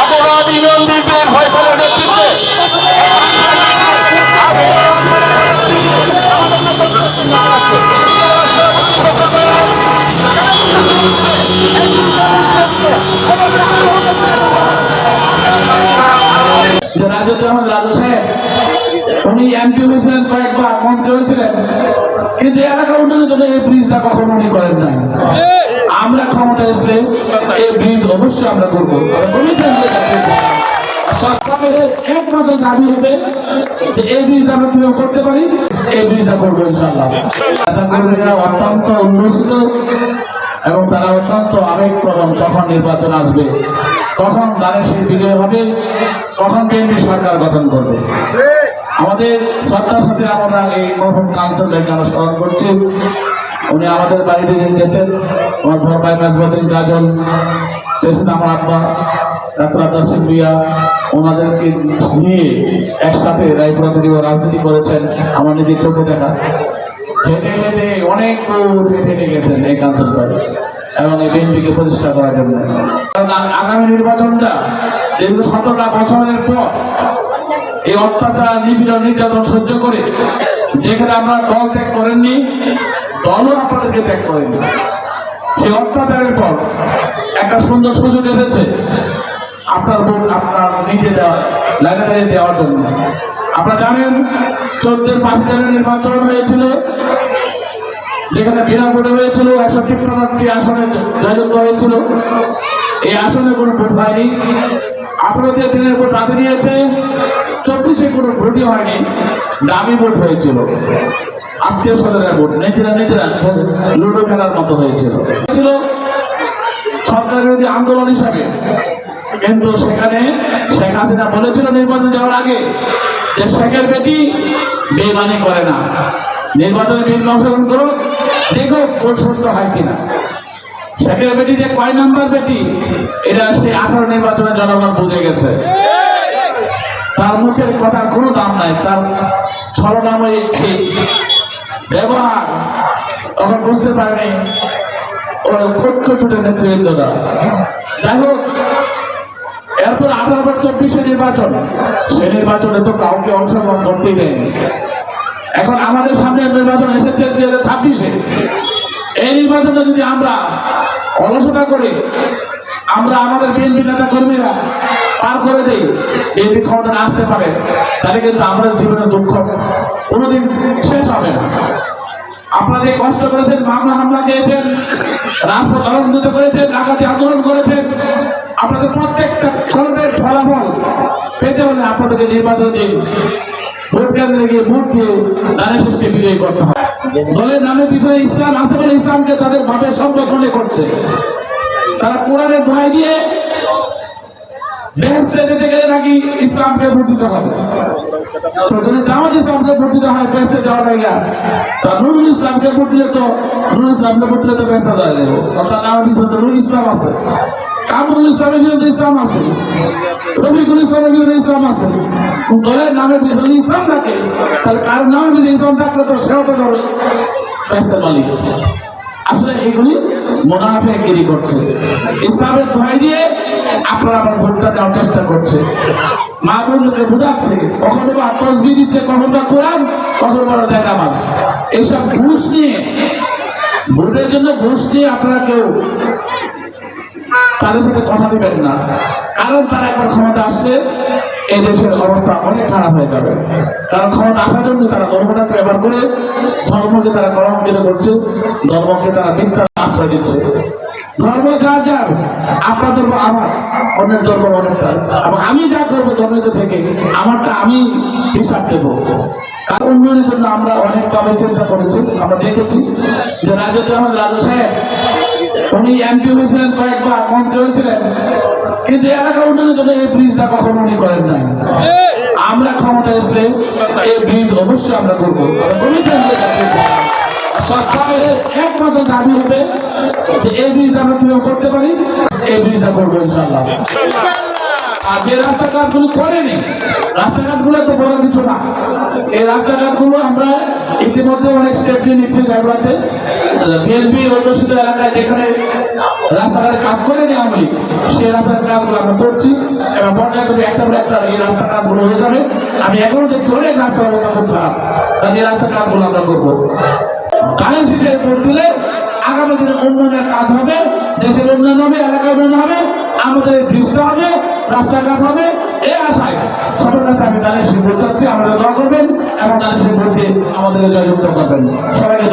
আদরাদ union বিএনপির ফয়সালের নেতৃত্বে রাজু আহমদ রাজু সাহেব উনি এমপি হয়েছিলেন, কয়েকবার মন্ত্রী হয়েছিলেন, কিন্তু এলাকার উন্নয়নের জন্য এই ব্রিজটা কখনো উনি করেন নাই। আমরা ক্ষমতা আসলে এই ব্রিজ অবশ্যই আমরা করবো। সরকারের একমাত্র দাবি হবে যে এই ব্রিজ আমরা কিভাবে করতে পারি, এই ব্রিজটা করবো ইনশাল্লাহ। কর্মীরা অত্যন্ত উন্মোচিত এবং তারা অত্যন্ত আবেগপ্রবণ। কখন নির্বাচন আসবে, কখন ধানের বিজয় হবে, কখন বিএনপি সরকার গঠন করবে। আমাদের শ্রদ্ধার সাথে আমরা এই মরহুম কাঞ্চন ভাইকে আমরা স্মরণ করছি। উনি আমাদের বাড়িতে যেতেন, আমার বড় ভাই মেজবাউদ্দিন কাজল, আমার আব্বা ডাক্তার আব্দুল সিং ভুঁইয়া, ওনাদেরকে নিয়ে একসাথে রায়পুরা থেকে রাজনীতি করেছেন। আমার নিজের চোখে দেখা, হেঁটে হেঁটে অনেক দূর হেঁটে গেছেন এই কাঞ্চন ভাই এবং এই বিএনপিকে প্রতিষ্ঠা করার জন্য। কারণ আগামী নির্বাচনটা যেগুলো 17টা বছরের পর এই অত্যাচার, নিপীড়ন, নির্যাতন সহ্য করে, যেখানে আমরা দল ত্যাগ করেননি, দলও আপনাদেরকে ত্যাগ করেনি, সেই অত্যাচারের পর একটা সুন্দর সুযোগ এসেছে আপনার ভোট আপনার নিজে দেওয়া, লাইনে দেওয়ার জন্য। আপনারা জানেন 14 5 নির্বাচন হয়েছিল, যেখানে বিনা ভোটে হয়েছিল, 153টি আসনে জয়যুক্ত হয়েছিল। এই আসনে কোনো ভোট হয়নি। আপনাদের দিনের ভোট রাতে নিয়েছে, 24-এ কোনো ভোটই হয়নি, দামি ভোট হয়েছিল, আত্মীয় স্বজনের ভোট, নিজেরা লুডো খেলার মতো হয়েছিল সরকার বিরোধী আন্দোলন হিসাবে। কিন্তু সেখানে শেখ হাসিনা বলেছিল নির্বাচন যাওয়ার আগে যে শেখের বেটি বেইমানি করে না, নির্বাচনে বিল অংশগ্রহণ করো, দেখো ভোট সুস্থ হয় কিনা। শেখের বেটি যে কয় নাম্বার বেটি, এটা সে 18 নির্বাচনে জনগণ বুঝে গেছে। তার মুখের কথার কোনো দাম নাই, তার ছলনাময়ী ব্যবহার তখন বুঝতে পারেনি ওর ছোট নেতৃবৃন্দরা। যাই হোক, এরপর 18-24 নির্বাচন, সে নির্বাচনে তো কাউকে অংশগ্রহণ করতেই দেয়নি। এখন আমাদের সামনে নির্বাচন এসেছে 2026-এ। এই নির্বাচনে যদি আমরা অলসতা করে আমরা আমাদের বিএনপি নেতা কর্মীরা পার করে দেই, বিএনপি ক্ষমতা আসতে পারে, তাহলে কিন্তু আমাদের জীবনের দুঃখ কোনোদিন শেষ হবে না। আপনারা যে কষ্ট করেছেন, মামলা হামলা খেয়েছেন, রাজপথ আন্দোলন করেছেন, ডাকাতি আন্দোলন করেছেন, আপনাদের প্রত্যেকটা কর্মের ফলাফল পেতে হলে আপনাদেরকে নির্বাচন দিন, ভোট কেন্দ্রে গিয়ে ভোট দিয়ে ধানের শেষকে বিজয়ী করতে হয়। দলের নামে বিষয়ে ইসলাম আছে বলে ইসলামকে তাদের ভাবে সংরক্ষণে করছে। তারা কোরআনের দোহাই দিয়ে বেহেশতে যেতে গেলে নাকি ইসলামকে ভোট দিতে হবে, যদি জামাত ইসলামকে ভোট দিতে হয় বেহেশতে যাওয়ার আগে, তা নুরুল ইসলামকে ভোট দিলে তো বেহেশতে যাওয়া যাবে। অর্থাৎ আমার পিছনে তো নুরুল ইসলাম আছে, কামরুল ইসলামের বিরুদ্ধে ইসলাম আছে, রফিকুল ইসলামের বিরুদ্ধে ইসলাম আছে। দলের নামের পিছনে ইসলাম থাকে, তাহলে কার নামের পিছনে ইসলাম থাকলে তো সেও তো ধরে বেহেশতের মালিক। আসলে এগুলি মুনাফিকগিরি করছে, ইসলামের দোহাই দিয়ে আপনারা আমার ভোটটা দেওয়ার চেষ্টা করছে, মা বোনকে বোঝাচ্ছে, কখনো বা তসবিহ দিচ্ছে, কখনো বা কোরআন, কখনো বা দেয় নামাজ। এইসব ঘুষ নিয়ে, ভোটের জন্য ঘুষ নিয়ে আপনারা কেউ তাদের সাথে কথা দিবেন না, কারণ তারা একবার ক্ষমতা আসলে এই দেশের অবস্থা অনেক খারাপ হয়ে যাবে। কারণ ক্ষমতা আসার জন্য তারা ধর্মটাকে ব্যবহার করে, ধর্মকে তারা কলঙ্কিত করছে, ধর্মকে তারা মিথ্যার আশ্রয় দিচ্ছে। ধর্ম যার যার, আপনার ধর্ম আমার, অন্যের ধর্ম অনেকটা, এবং আমি যা করবো ধর্মের থেকে আমারটা আমি হিসাব দেবো। কারণ উন্নয়নের জন্য আমরা অনেকভাবে চিন্তা করেছি। আমরা দেখেছি যে রাজু আহমদ রাজু সাহেব উনি এমপি হয়েছিলেন, কয়েকবার মন্ত্রী হয়েছিলেন, কিন্তু এলাকার উন্নয়নের জন্য এই ব্রিজটা কখনো উনি করেন নাই। আমরা ক্ষমতা আসলে এই ব্রিজ অবশ্যই আমরা করবো। সরকারের একমাত্র দাবি হবে যে এই ব্রিজ আমরা কিভাবে করতে পারি, এই ব্রিজটা করবো ইনশাল্লাহ। আর যে রাস্তাঘাটগুলো করেনি, রাস্তাঘাটগুলো তো বড় কিছু না, এই রাস্তাঘাটগুলো আমরা ইতিমধ্যে অনেক স্টেপ নিয়ে নিচ্ছি। গাইবাতে বিএনপি অধ্যুষিত এলাকায় যেখানে রাস্তাঘাট কাজ করেনি আমি, সেই রাস্তার কাজগুলো আমরা করছি এবং পর্যায়ক্রমে একটা পর একটা এই রাস্তার কাজগুলো হয়ে যাবে। আমি এখনো দেখছি অনেক রাস্তার অবস্থা খুব খারাপ, তাহলে এই রাস্তার কাজগুলো আমরা করবো। কারেন্ট সিস্টেমে ভোট দিলে আগামী দিনে উন্নয়নের কাজ হবে, দেশের উন্নয়ন হবে, এলাকার উন্নয়ন হবে, আমাদের বৃষ্টি হবে, রাস্তাঘাট হবে। এই আশায় সবার কাছে আমি দাঁড়িয়ে সে ভোট চাচ্ছি, আমাদের দোয়া করবেন এবং দাঁড়িয়ে সে ভোট দিয়ে আমাদের জয়যুক্ত করবেন। সবাইকে